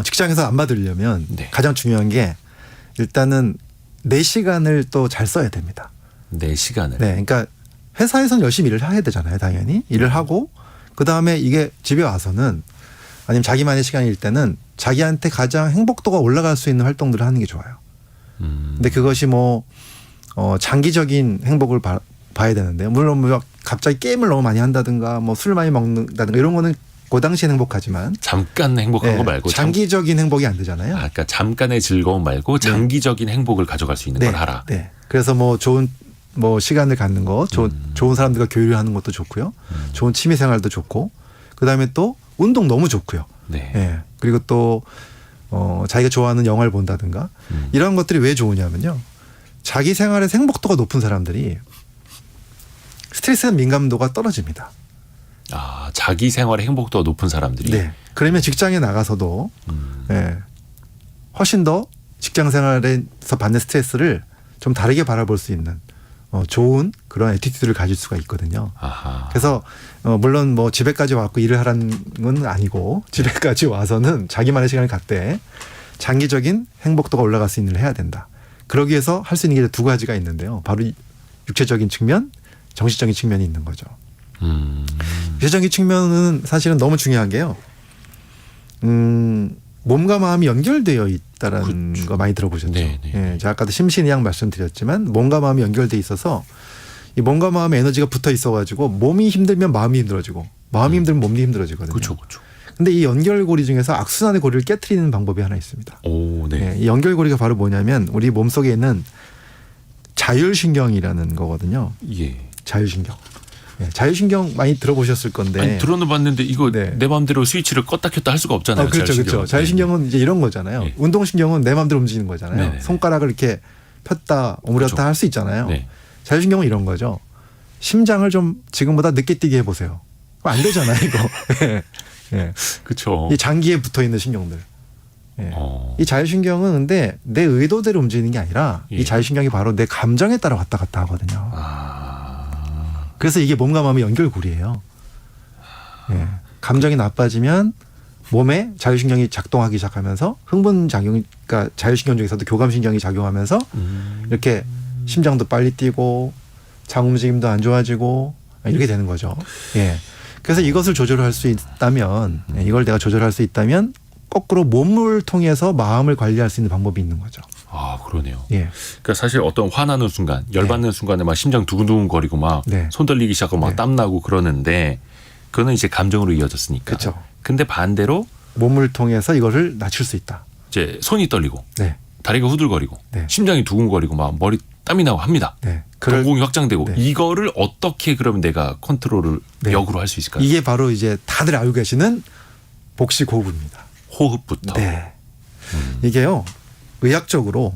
B: 직장에서 안 받으려면 가장 중요한 게 일단은 내 시간을 또 잘 써야 됩니다.
A: 내 시간을.
B: 네, 그러니까 회사에서는 열심히 일을 해야 되잖아요, 당연히. 일을 하고 그다음에 이게 집에 와서는 아니면 자기만의 시간일 때는 자기한테 가장 행복도가 올라갈 수 있는 활동들을 하는 게 좋아요. 근데 그것이 뭐 장기적인 행복을 봐야 되는데요. 물론 뭐 갑자기 게임을 너무 많이 한다든가 뭐 술을 많이 먹는다든가 이런 거는 그 당시엔 행복하지만
A: 잠깐 행복한 거 말고
B: 장기적인 행복이 안 되잖아요.
A: 그러니까 잠깐의 즐거움 말고 장기적인 행복을 가져갈 수 있는 걸 하라.
B: 네. 그래서 뭐 좋은 뭐 시간을 갖는 거, 좋은 사람들과 교류하는 것도 좋고요. 좋은 취미 생활도 좋고, 그 다음에 또 운동 너무 좋고요.
A: 네.
B: 그리고 또 자기가 좋아하는 영화를 본다든가 이런 것들이 왜 좋으냐면요. 자기 생활의 행복도가 높은 사람들이 스트레스 민감도가 떨어집니다.
A: 자기 생활의 행복도가 높은 사람들이.
B: 네. 그러면 직장에 나가서도 훨씬 더 직장 생활에서 받는 스트레스를 좀 다르게 바라볼 수 있는 좋은 그런 애티튜드를 가질 수가 있거든요. 그래서 물론 뭐 집에까지 와서 일을 하라는 건 아니고 집에까지 와서는 자기만의 시간을 갖되 장기적인 행복도가 올라갈 수 있는 일을 해야 된다. 그러기 위해서 할 수 있는 게 두 가지가 있는데요. 바로 육체적인 측면, 정신적인 측면이 있는 거죠. 육체적인 측면은 사실은 너무 중요한 게요. 몸과 마음이 연결되어 있다라는 거 많이 들어보셨죠. 제가 아까도 심신의학 말씀드렸지만 몸과 마음이 연결돼 있어서 이 몸과 마음의 에너지가 붙어 있어가지고 몸이 힘들면 마음이 힘들어지고 마음이 힘들면 몸도 힘들어지거든요.
A: 그렇죠.
B: 근데 이 연결고리 중에서 악순환의 고리를 깨트리는 방법이 하나 있습니다. 이 연결고리가 바로 뭐냐면 우리 몸속에 있는 자율신경이라는 거거든요. 자율신경. 자율신경 많이 들어보셨을 건데.
A: 아니, 들어는 봤는데 이거 내 마음대로 스위치를 껐다 켰다 할 수가 없잖아요.
B: 그렇죠. 자율신경은 이제 이런 거잖아요. 운동신경은 내 마음대로 움직이는 거잖아요. 손가락을 이렇게 폈다 오므렸다 할 수 있잖아요. 자율신경은 이런 거죠. 심장을 좀 지금보다 늦게 뛰게 해보세요. 안 되잖아요, 이거.
A: 그렇죠.
B: 이 장기에 붙어 있는 신경들. 이 자율신경은 근데 내 의도대로 움직이는 게 아니라 이 자율신경이 바로 내 감정에 따라 왔다 갔다 하거든요. 그래서 이게 몸과 마음의 연결고리예요. 감정이 나빠지면 몸에 자율신경이 작동하기 시작하면서 흥분작용, 그러니까 자율신경 중에서도 교감신경이 작용하면서 이렇게 심장도 빨리 뛰고 장 움직임도 안 좋아지고 이렇게 되는 거죠. 그래서 이것을 조절할 수 있다면, 이걸 내가 조절할 수 있다면 거꾸로 몸을 통해서 마음을 관리할 수 있는 방법이 있는 거죠.
A: 그러네요. 그러니까 사실 어떤 화나는 순간, 열받는 순간에 막 심장 두근두근거리고 막 손 떨리기 시작하고 막 땀나고 그러는데 그거는 이제 감정으로 이어졌으니까.
B: 그렇죠.
A: 근데 반대로
B: 몸을 통해서 이거를 낮출 수 있다.
A: 이제 손이 떨리고 다리가 후들거리고 심장이 두근거리고 막 머리 땀이 나고 합니다. 동공이 확장되고 이거를 어떻게 그러면 내가 컨트롤을 역으로 할 수 있을까요?
B: 이게 바로 이제 다들 알고 계시는 복식 호흡입니다.
A: 호흡부터.
B: 이게요. 의학적으로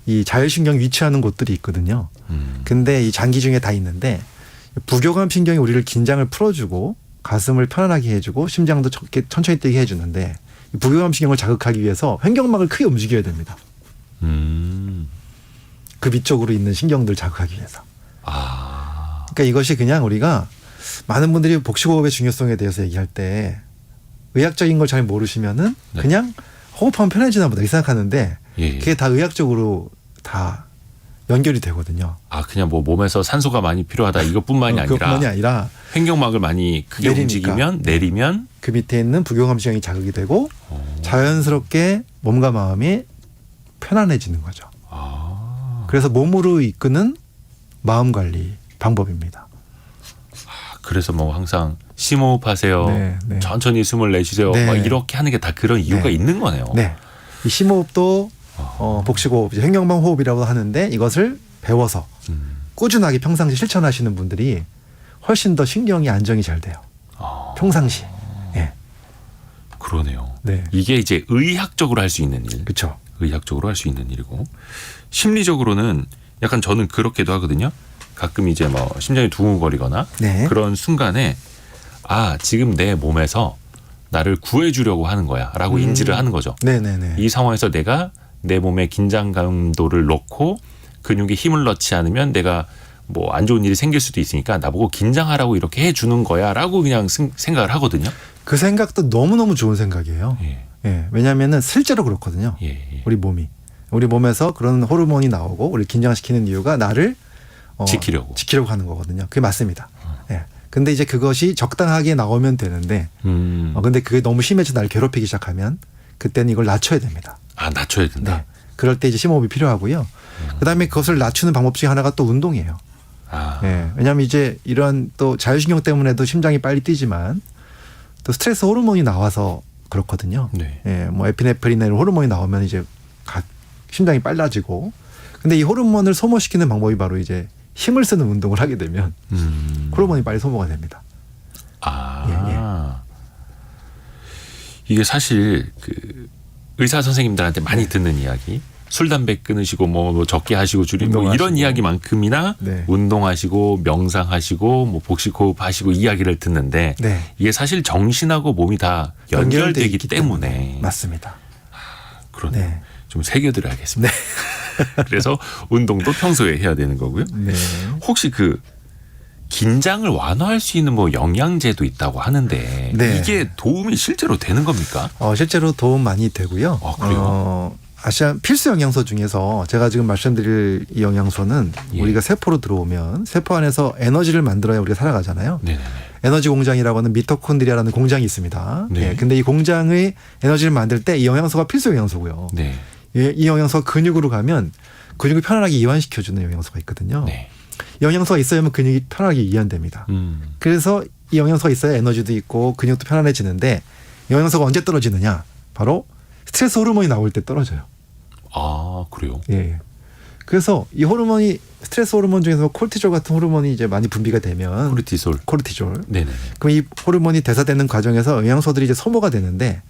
B: 이 자율신경 위치하는 곳들이 있거든요. 근데 이 장기 중에 다 있는데 부교감 신경이 우리를 긴장을 풀어주고 가슴을 편안하게 해주고 심장도 천천히 뛰게 해주는데 부교감신경을 자극하기 위해서 횡격막을 크게 움직여야 됩니다. 그 위쪽으로 있는 신경들 자극하기 위해서.
A: 아.
B: 그러니까 이것이 그냥 우리가 많은 분들이 복식호흡의 중요성에 대해서 얘기할 때 의학적인 걸 잘 모르시면은
A: 네.
B: 그냥 호흡하면 편해지나 보다 이렇게 생각하는데
A: 예.
B: 그게 다 의학적으로 다 연결이 되거든요.
A: 아 그냥 뭐 몸에서 산소가 많이 필요하다 이것뿐만이 아니라
B: 그것뿐만이 아니라
A: 횡격막을 많이 크게
B: 내리니까.
A: 움직이면 내리면
B: 그 밑에 있는 부교감신경이 자극이 되고 자연스럽게 몸과 마음이 편안해지는 거죠.
A: 아.
B: 그래서 몸으로 이끄는 마음 관리 방법입니다.
A: 그래서 뭐 항상 심호흡하세요.
B: 네, 네.
A: 천천히 숨을 내쉬세요.
B: 네.
A: 막 이렇게 하는 게 다 그런 이유가
B: 네.
A: 있는 거네요.
B: 네. 이 심호흡도 복식호흡, 횡격막 호흡이라고 하는데 이것을 배워서 꾸준하게 평상시 실천하시는 분들이 훨씬 더 신경이 안정이 잘 돼요.
A: 아.
B: 평상시. 예.
A: 그러네요.
B: 네.
A: 이게 이제 의학적으로 할 수 있는 일.
B: 그렇죠.
A: 의학적으로 할 수 있는 일이고 심리적으로는 약간 저는 그렇게도 하거든요. 가끔 이제 뭐 심장이 두근거리거나
B: 네.
A: 그런 순간에 아 지금 내 몸에서 나를 구해주려고 하는 거야라고 인지를 하는 거죠.
B: 네네네.
A: 이 상황에서 내가 내 몸에 긴장 감도를 넣고 근육에 힘을 넣지 않으면 내가 뭐 안 좋은 일이 생길 수도 있으니까 나보고 긴장하라고 이렇게 해주는 거야라고 그냥 생각을 하거든요.
B: 그 생각도 너무너무 좋은 생각이에요.
A: 예,
B: 예. 왜냐하면은 실제로 그렇거든요.
A: 예, 예.
B: 우리 몸이. 우리 몸에서 그런 호르몬이 나오고 우리 긴장시키는 이유가 나를 지키려고 하는 거거든요. 그게 맞습니다. 예. 근데 이제 그것이 적당하게 나오면 되는데 근데 그게 너무 심해져 나를 괴롭히기 시작하면 그때는 이걸 낮춰야 됩니다.
A: 아 낮춰야 된다.
B: 네. 그럴 때 이제 심호흡이 필요하고요. 그다음에 그것을 낮추는 방법 중에 하나가 또 운동이에요.
A: 아,
B: 예. 왜냐하면 이제 이런 또 자율신경 때문에도 심장이 빨리 뛰지만 또 스트레스 호르몬이 나와서 그렇거든요.
A: 네.
B: 예. 뭐 에피네프린 이런 호르몬이 나오면 이제 심장이 빨라지고 근데 이 호르몬을 소모시키는 방법이 바로 이제 힘을 쓰는 운동을 하게 되면 호르몬이 빨리 소모가 됩니다.
A: 아. 이게 사실 그 의사 선생님들한테 많이 듣는 이야기. 술 담배 끊으시고 뭐 적게 하시고 줄이고 뭐
B: 운동하시고.
A: 이런 이야기만큼이나
B: 네.
A: 운동하시고 명상하시고 뭐 복식호흡 하시고 이야기를 듣는데
B: 네.
A: 이게 사실 정신하고 몸이 다 연결되기
B: 있기
A: 때문에
B: 맞습니다.
A: 그러네요.
B: 네.
A: 좀 새겨드려야겠습니다. 그래서 운동도 평소에 해야 되는 거고요.
B: 네.
A: 혹시 그 긴장을 완화할 수 있는 뭐 영양제도 있다고 하는데
B: 네.
A: 이게 도움이 실제로 되는 겁니까?
B: 실제로 도움 많이 되고요.
A: 아, 그래요?
B: 아시아 필수 영양소 중에서 제가 지금 말씀드릴 이 영양소는
A: 예.
B: 우리가 세포로 들어오면 세포 안에서 에너지를 만들어야 우리가 살아가잖아요.
A: 네네네.
B: 에너지 공장이라고 하는 미토콘드리아라는 공장이 있습니다.
A: 네.
B: 예, 근데 이 공장의 에너지를 만들 때 이 영양소가 필수 영양소고요.
A: 네.
B: 예, 이 영양소가 근육으로 가면 근육을 편안하게 이완시켜주는 영양소가 있거든요.
A: 네.
B: 이 영양소가 있어야만 근육이 편하게 이완됩니다. 그래서 이 영양소가 있어야 에너지도 있고 근육도 편안해지는데 이 영양소가 언제 떨어지느냐? 바로 스트레스 호르몬이 나올 때 떨어져요.
A: 아 그래요?
B: 예. 그래서 이 호르몬이 스트레스 호르몬 중에서 콜티졸 같은 호르몬이 이제 많이 분비가 되면
A: 코르티솔. 네네.
B: 그럼 이 호르몬이 대사되는 과정에서 영양소들이 이제 소모가 되는데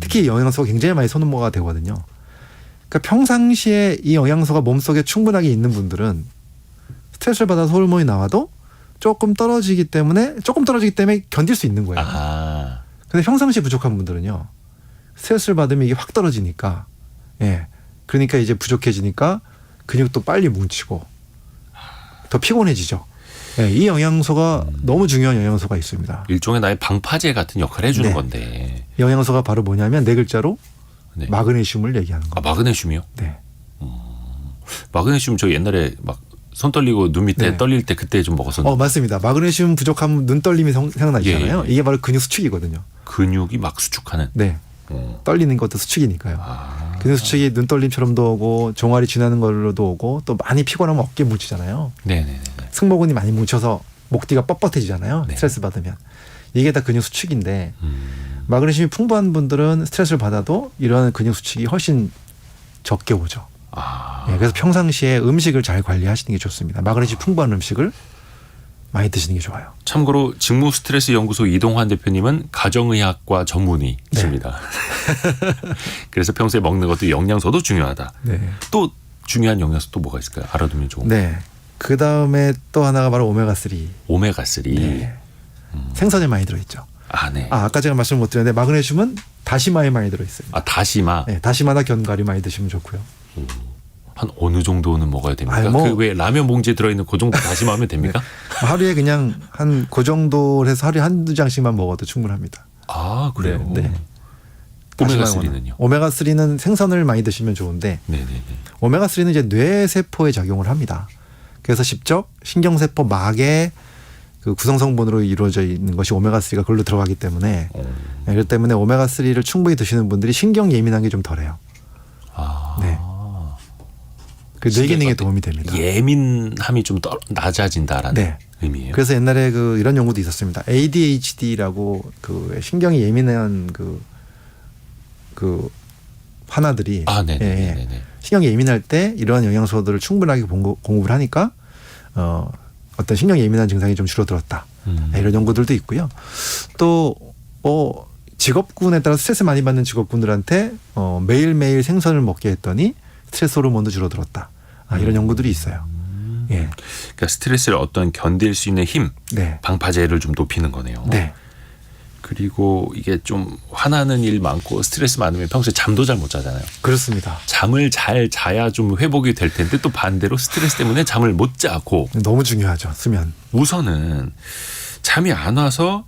B: 특히 이 영양소가 굉장히 많이 소모가 되거든요. 그러니까 평상시에 이 영양소가 몸속에 충분하게 있는 분들은 스트레스를 받아서 호르몬이 나와도 조금 떨어지기 때문에 견딜 수 있는 거예요.
A: 아.
B: 근데 평상시에 부족한 분들은요. 스트레스를 받으면 이게 확 떨어지니까 예. 그러니까 이제 부족해지니까 근육도 빨리 뭉치고 더 피곤해지죠. 예, 이 영양소가 너무 중요한 영양소가 있습니다.
A: 일종의 나의 방파제 같은 역할을 해주는
B: 네.
A: 건데.
B: 이 영양소가 바로 뭐냐면 네 글자로
A: 네.
B: 마그네슘을 얘기하는
A: 아
B: 겁니다.
A: 마그네슘이요?
B: 네.
A: 마그네슘 저 옛날에 막 손 떨리고 눈 밑에
B: 네.
A: 떨릴 때 그때 좀 먹었었는데
B: 맞습니다. 마그네슘 부족하면 눈 떨림이 생각나잖아요.
A: 예, 예.
B: 이게 바로 근육 수축이거든요.
A: 근육이 막 수축하는.
B: 네. 떨리는 것도 수축이니까요.
A: 아.
B: 근육 수축이 눈 떨림처럼도 오고 종아리 지나는 걸로도 오고 또 많이 피곤하면 어깨 뭉치잖아요.
A: 네네네.
B: 승모근이 많이 뭉쳐서 목뒤가 뻣뻣해지잖아요.
A: 네.
B: 스트레스 받으면. 이게 다 근육 수축인데 마그네슘이 풍부한 분들은 스트레스를 받아도 이런 근육 수축이 훨씬 적게 오죠.
A: 아.
B: 예, 그래서 평상시에 음식을 잘 관리하시는 게 좋습니다. 마그네슘 풍부한 음식을 많이 드시는 게 좋아요.
A: 참고로 직무 스트레스 연구소 이동환 대표님은 가정의학과 전문의십니다.
B: 네.
A: 그래서 평소에 먹는 것도 영양소도 중요하다.
B: 네.
A: 또 중요한 영양소 또 뭐가 있을까요? 알아두면 좋은.
B: 네. 그 다음에 또 하나가 바로 오메가3.
A: 오메가3.
B: 네. 생선에 많이 들어있죠.
A: 네.
B: 아까 제가 말씀을 못 드렸는데 마그네슘은 다시마에 많이 들어있어요.
A: 다시마.
B: 네, 다시마나 견과류 많이 드시면 좋고요.
A: 한 어느 정도는 먹어야 됩니까?
B: 뭐,
A: 그 왜 라면 봉지에 들어있는 그 정도 다시마 하면 됩니까?
B: 하루에 그냥 한 그 정도 해서 하루에 한두 장씩만 먹어도 충분합니다.
A: 그래요?
B: 네.
A: 오메가3는요?
B: 오메가3는 생선을 많이 드시면 좋은데
A: 네네네.
B: 오메가3는 이제 뇌세포에 작용을 합니다. 그래서 직접 신경세포 막의 그 구성 성분으로 이루어져 있는 것이 오메가3가 그걸로 들어가기 때문에 그렇기 때문에 오메가3를 충분히 드시는 분들이 신경 예민한 게 좀 덜해요. 네. 그 뇌 기능에 도움이 됩니다.
A: 예민함이 좀 낮아진다라는
B: 네.
A: 의미예요.
B: 그래서 옛날에 이런 연구도 있었습니다. ADHD라고 그 신경이 예민한 그 하나들이
A: 네네네.
B: 신경이 예민할 때 이러한 영양소들을 충분하게 공급을 하니까 어떤 신경 예민한 증상이 좀 줄어들었다. 이런 연구들도 있고요. 또 직업군에 따라 스트레스 많이 받는 직업군들한테 매일매일 생선을 먹게 했더니 스트레스 호르몬도 줄어들었다. 이런 연구들이 있어요. 예.
A: 그러니까 스트레스를 어떤 견딜 수 있는 힘,
B: 네.
A: 방파제를 좀 높이는 거네요.
B: 네.
A: 그리고 이게 좀 화나는 일 많고 스트레스 많으면 평소에 잠도 잘 못 자잖아요.
B: 그렇습니다.
A: 잠을 잘 자야 좀 회복이 될 텐데 또 반대로 스트레스 때문에 잠을 못 자고
B: 너무 중요하죠. 수면.
A: 우선은 잠이 안 와서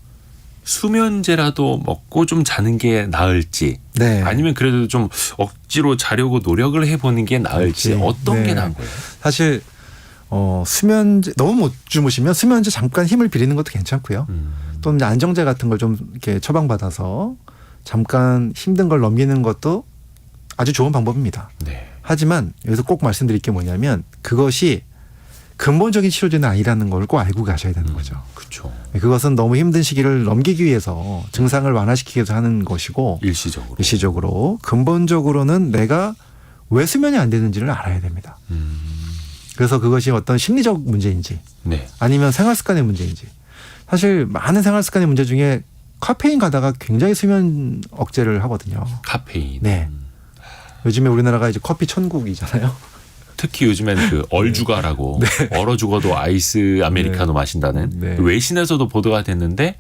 A: 수면제라도 먹고 좀 자는 게 나을지
B: 네.
A: 아니면 그래도 좀 억지로 자려고 노력을 해보는 게 나을지
B: 그렇지.
A: 어떤 게 나은 거예요?
B: 사실 수면제 너무 못 주무시면 수면제 잠깐 힘을 빌리는 것도 괜찮고요. 또는 이제 안정제 같은 걸 좀 이렇게 처방받아서 잠깐 힘든 걸 넘기는 것도 아주 좋은 방법입니다.
A: 네.
B: 하지만 여기서 꼭 말씀드릴 게 뭐냐면 그것이 근본적인 치료제는 아니라는 걸 꼭 알고 가셔야 되는 거죠.
A: 그렇죠.
B: 그것은 너무 힘든 시기를 넘기기 위해서 증상을 완화시키기 위해서 하는 것이고 일시적으로 근본적으로는 내가 왜 수면이 안 되는지를 알아야 됩니다. 그래서 그것이 어떤 심리적 문제인지
A: 네.
B: 아니면 생활 습관의 문제인지 사실 많은 생활 습관의 문제 중에 카페인 가다가 굉장히 수면 억제를 하거든요.
A: 카페인.
B: 네. 요즘에 우리나라가 이제 커피 천국이잖아요.
A: 특히 요즘엔 그 얼죽아라고 얼어 죽어도 아이스 아메리카노 마신다는
B: 네.
A: 그 외신에서도 보도가 됐는데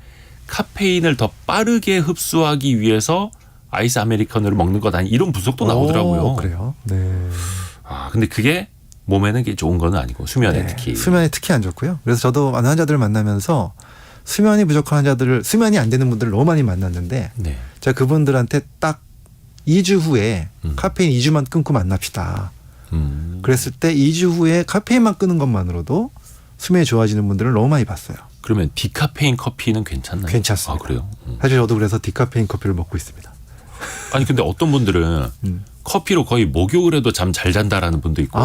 A: 카페인을 더 빠르게 흡수하기 위해서 아이스 아메리카노를 먹는 것 아니 이런 분석도 나오더라고요.
B: 그래요? 네.
A: 근데 그게 몸에는 게 좋은 건 아니고 수면에 특히.
B: 수면에 특히 안 좋고요. 그래서 저도 많은 환자들을 만나면서 수면이 부족한 환자들을 수면이 안 되는 분들을 너무 많이 만났는데
A: 네.
B: 제가 그분들한테 딱 2주 후에 카페인 2주만 끊고 만납시다. 그랬을 때 2주 후에 카페인만 끊는 것만으로도 수면이 좋아지는 분들을 너무 많이 봤어요.
A: 그러면 디카페인 커피는 괜찮나요?
B: 괜찮습니다.
A: 그래요?
B: 사실 저도 그래서 디카페인 커피를 먹고 있습니다.
A: 아니 근데 어떤 분들은 커피로 거의 목욕을 해도 잠 잘 잔다라는 분도 있고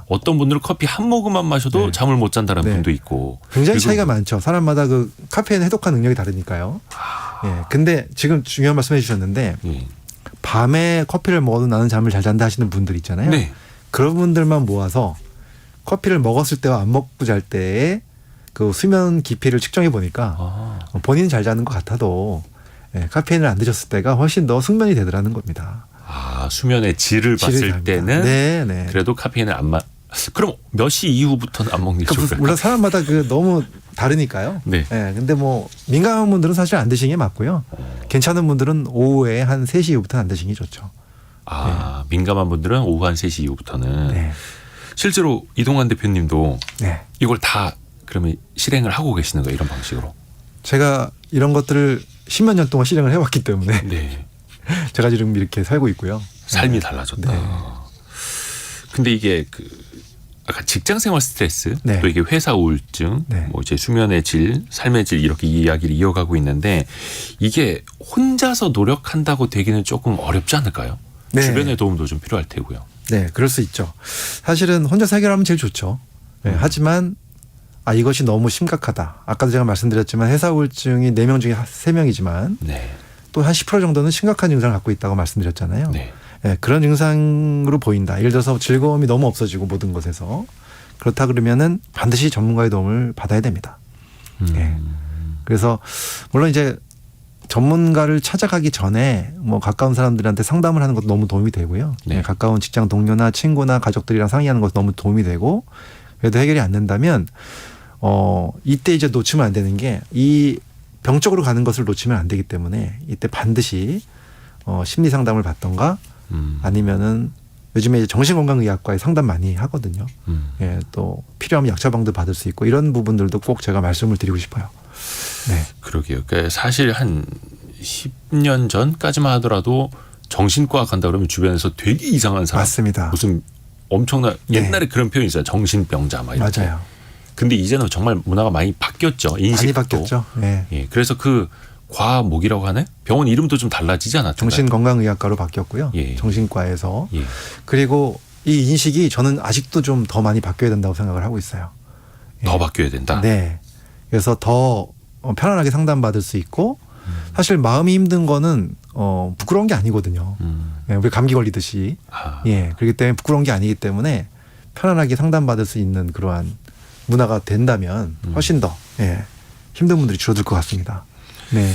A: 어떤 분들은 커피 한 모금만 마셔도 잠을 못 잔다는 분도 있고
B: 굉장히 차이가 많죠. 사람마다 그 카페인 해독한 능력이 다르니까요. 근데 지금 중요한 말씀해 주셨는데 밤에 커피를 먹어도 나는 잠을 잘 잔다 하시는 분들 있잖아요.
A: 네.
B: 그런 분들만 모아서 커피를 먹었을 때와 안 먹고 잘 때의 그 수면 깊이를 측정해 보니까 본인은 잘 자는 것 같아도 카페인을 안 드셨을 때가 훨씬 더 숙면이 되더라는 겁니다.
A: 수면의 질을 봤을 때는
B: 네.
A: 그래도 카페인을 그럼 몇 시 이후부터는 안 먹는 게 좋을까요?
B: 물론 사람마다 너무 다르니까요.
A: 네.
B: 근데 뭐 민감한 분들은 사실 안 드시는 게 맞고요. 괜찮은 분들은 오후에 한 3시 이후부터는 안 드시는 게 좋죠.
A: 민감한 분들은 오후 한 3시 이후부터는 실제로 이동환 대표님도 이걸 다 그러면 실행을 하고 계시는 거예요, 이런 방식으로?
B: 제가 이런 것들을 10몇 년 동안 실행을 해왔기 때문에 제가 지금 이렇게 살고 있고요.
A: 삶이 달라졌다. 근데 이게 아까 직장생활 스트레스, 또 이게 회사 우울증, 뭐 이제 수면의 질, 삶의 질 이렇게 이야기를 이어가고 있는데 이게 혼자서 노력한다고 되기는 조금 어렵지 않을까요? 주변의 도움도 좀 필요할 테고요.
B: 네, 그럴 수 있죠. 사실은 혼자서 해결하면 제일 좋죠. 하지만 이것이 너무 심각하다. 아까도 제가 말씀드렸지만 회사 우울증이 4명 중에 3명이지만 또 한 10% 정도는 심각한 증상을 갖고 있다고 말씀드렸잖아요. 그런 증상으로 보인다. 예를 들어서 즐거움이 너무 없어지고 모든 것에서 그렇다 그러면은 반드시 전문가의 도움을 받아야 됩니다. 그래서 물론 이제 전문가를 찾아가기 전에 뭐 가까운 사람들한테 상담을 하는 것도 너무 도움이 되고요. 가까운 직장 동료나 친구나 가족들이랑 상의하는 것도 너무 도움이 되고 그래도 해결이 안 된다면 이때 이제 놓치면 안 되는 게 이 병적으로 가는 것을 놓치면 안 되기 때문에 이때 반드시 심리 상담을 받던가 아니면은 요즘에 이제 정신건강의학과에 상담 많이 하거든요. 예, 또 필요하면 약 처방도 받을 수 있고 이런 부분들도 꼭 제가 말씀을 드리고 싶어요. 네.
A: 그러게요. 그러니까 사실 한 10년 전까지만 하더라도 정신과 간다 그러면 주변에서 되게 이상한 사람.
B: 맞습니다.
A: 무슨 엄청난
B: 네.
A: 옛날에 그런 표현이 있어요. 정신병자 막 이렇게.
B: 맞아요.
A: 근데 이제는 정말 문화가 많이 바뀌었죠. 인식도.
B: 많이 바뀌었죠. 네.
A: 예. 그래서 그 과목이라고 하네? 병원 이름도 좀 달라지지 않았나요?
B: 정신건강의학과로 바뀌었고요.
A: 예.
B: 정신과에서.
A: 예.
B: 그리고 이 인식이 저는 아직도 좀 더 많이 바뀌어야 된다고 생각을 하고 있어요.
A: 더 바뀌어야 된다.
B: 네. 그래서 더 편안하게 상담받을 수 있고 사실 마음이 힘든 거는 부끄러운 게 아니거든요. 예, 우리 감기 걸리듯이.
A: 아.
B: 예. 그렇기 때문에 부끄러운 게 아니기 때문에 편안하게 상담받을 수 있는 그러한 문화가 된다면 훨씬 더 예, 힘든 분들이 줄어들 것 같습니다. 네.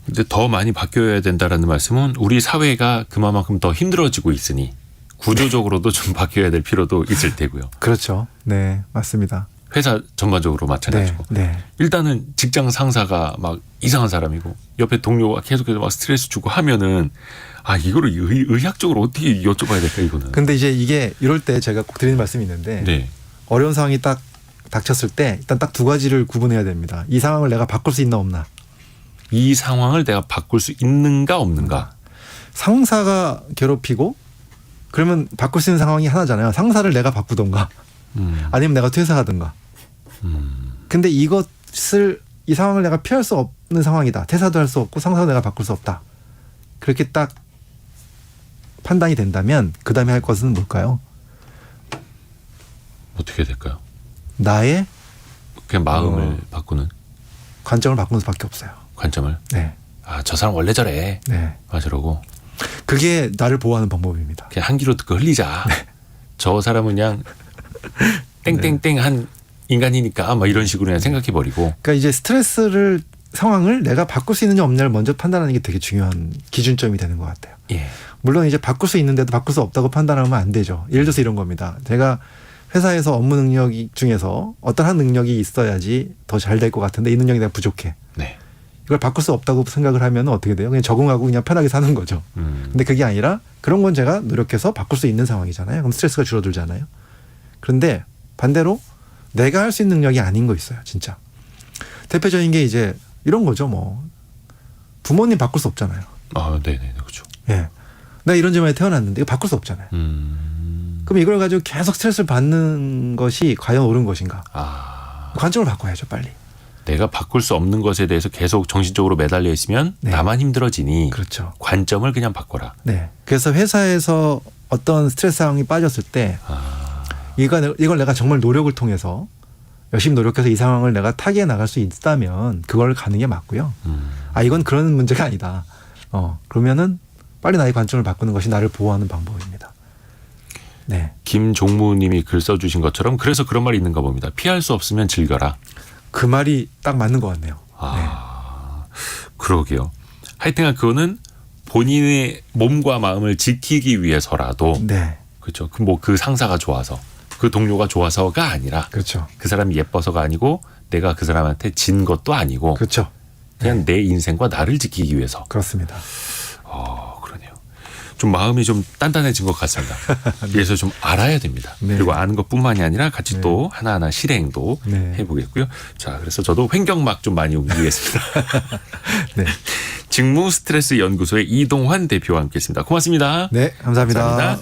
A: 근데 더 많이 바뀌어야 된다라는 말씀은 우리 사회가 그만큼 더 힘들어지고 있으니 구조적으로도 좀 바뀌어야 될 필요도 있을 테고요.
B: 그렇죠. 네. 맞습니다.
A: 회사 전반적으로
B: 네.
A: 마찬가지고.
B: 네.
A: 일단은 직장 상사가 막 이상한 사람이고 옆에 동료가 계속해서 막 스트레스 주고 하면은 아 이거를 의학적으로 어떻게 여쭤봐야 될까 이거는.
B: 근데 이제 이게 이럴 때 제가 꼭 드리는 말씀이 있는데
A: 네.
B: 어려운 상황이 딱 닥쳤을 때 일단 딱 두 가지를 구분해야 됩니다. 이 상황을 내가 바꿀 수 있나 없나.
A: 이 상황을 내가 바꿀 수 있는가 없는가.
B: 상사가 괴롭히고 그러면 바꿀 수 있는 상황이 하나잖아요. 상사를 내가 바꾸던가 아니면 내가 퇴사하든가. 근데 이 상황을 내가 피할 수 없는 상황이다. 퇴사도 할 수 없고 상사도 내가 바꿀 수 없다. 그렇게 딱 판단이 된다면 그 다음에 할 것은 뭘까요?
A: 어떻게 될까요?
B: 나의
A: 그냥 마음을 바꾸는
B: 관점을 바꾸는 수밖에 없어요.
A: 관점을.
B: 네.
A: 아 저 사람 원래 저래.
B: 네.
A: 맞으라고.
B: 그게 나를 보호하는 방법입니다.
A: 그냥 한 귀로 듣고 흘리자. 저 사람은 그냥 땡땡땡 한 인간이니까 막 이런 식으로 그냥 생각해버리고.
B: 그러니까 이제 상황을 내가 바꿀 수 있느냐 없느냐를 먼저 판단하는 게 되게 중요한 기준점이 되는 것 같아요.
A: 예.
B: 물론 이제 바꿀 수 있는데도 바꿀 수 없다고 판단하면 안 되죠. 예를 들어서 이런 겁니다. 제가 회사에서 업무 능력 중에서 어떤 한 능력이 있어야지 더 잘 될 것 같은데 이 능력이 내가 부족해.
A: 네.
B: 이걸 바꿀 수 없다고 생각을 하면 어떻게 돼요? 그냥 적응하고 그냥 편하게 사는 거죠. 근데 그게 아니라 그런 건 제가 노력해서 바꿀 수 있는 상황이잖아요. 그럼 스트레스가 줄어들잖아요. 그런데 반대로 내가 할 수 있는 능력이 아닌 거 있어요. 진짜. 대표적인 게 이제 이런 거죠. 뭐 부모님 바꿀 수 없잖아요.
A: 아, 네네, 그렇죠.
B: 예. 내가 이런 집안에 태어났는데 이거 바꿀 수 없잖아요. 그럼 이걸 가지고 계속 스트레스를 받는 것이 과연 옳은 것인가?
A: 아,
B: 관점을 바꿔야죠, 빨리.
A: 내가 바꿀 수 없는 것에 대해서 계속 정신적으로 매달려 있으면
B: 네.
A: 나만 힘들어지니
B: 그렇죠.
A: 관점을 그냥 바꿔라.
B: 네. 그래서 회사에서 어떤 스트레스 상황이 빠졌을 때 이걸 내가 정말 노력을 통해서 열심히 노력해서 이 상황을 내가 타개해 나갈 수 있다면 그걸 가는 게 맞고요. 아, 이건 그런 문제가 아니다. 그러면은 빨리 나의 관점을 바꾸는 것이 나를 보호하는 방법입니다. 네.
A: 김종무님이 글 써주신 것처럼 그래서 그런 말이 있는가 봅니다. 피할 수 없으면 즐겨라.
B: 그 말이 딱 맞는 것 같네요.
A: 아, 그러게요. 하여튼 그거는 본인의 몸과 마음을 지키기 위해서라도
B: 네.
A: 그렇죠. 그 상사가 좋아서 그 동료가 좋아서가 아니라
B: 그렇죠.
A: 그 사람이 예뻐서가 아니고 내가 그 사람한테 진 것도 아니고
B: 그렇죠.
A: 그냥 내 인생과 나를 지키기 위해서.
B: 그렇습니다.
A: 그러네요. 좀 마음이 좀 단단해진 것 같습니다. 그래서 좀 알아야 됩니다.
B: 네.
A: 그리고 아는 것뿐만이 아니라 같이
B: 네.
A: 또 하나하나 실행도
B: 네.
A: 해보겠고요. 자, 그래서 저도 횡격막 좀 많이 움직이겠습니다.
B: 네.
A: 직무 스트레스 연구소의 이동환 대표와 함께했습니다. 고맙습니다.
B: 네, 감사합니다.
A: 감사합니다.